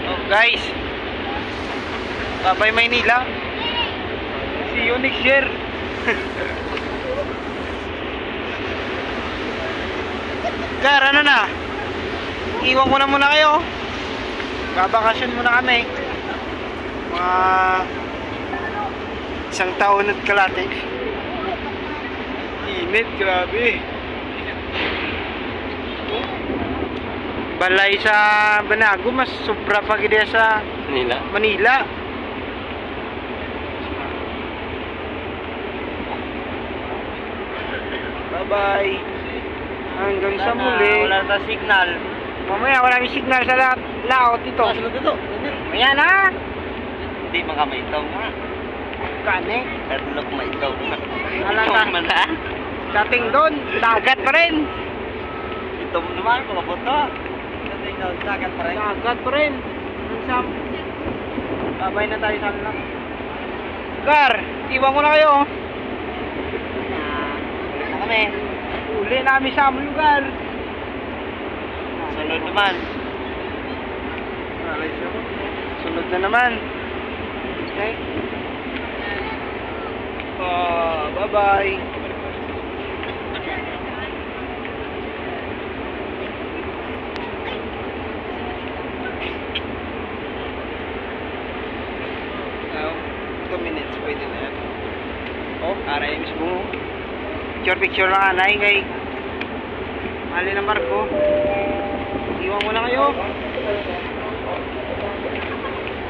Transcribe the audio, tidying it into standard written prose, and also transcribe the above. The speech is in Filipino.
Oh, guys. Bye-bye Maynila. See you next year. Gar, ano na? Iwan ko na muna kayo. Babakasyon muna kami. Mga isang taon at kalate. Init, grabe. Balay sa Banago, mas sobra pa gid sa Manila. Bye-bye. Hanggang sa muli. Wala na signal. Mamaya wala may signal sa laot dito. Sunod dito. Ayan ha. Hindi mga maitaw nga. Kane. Kadlok maitaw nga. Alam Itaw ka. man ha. Dating doon, dagat pa rin. Ito mo naman, mga buto. Dating doon, dagat pa rin. Dagat pa rin. Sam. Babay na tayo sa lang. Gar, iwan ko na kayo. Ano kami? Uli namin sa aming lugar. Sunod naman. Sunod na naman. Okay. Bye-bye. Now, 2 minutes pwede na yan. Oh, aray mismo. Picture lang anay kay mali ng barko. Iwan mo na kayo.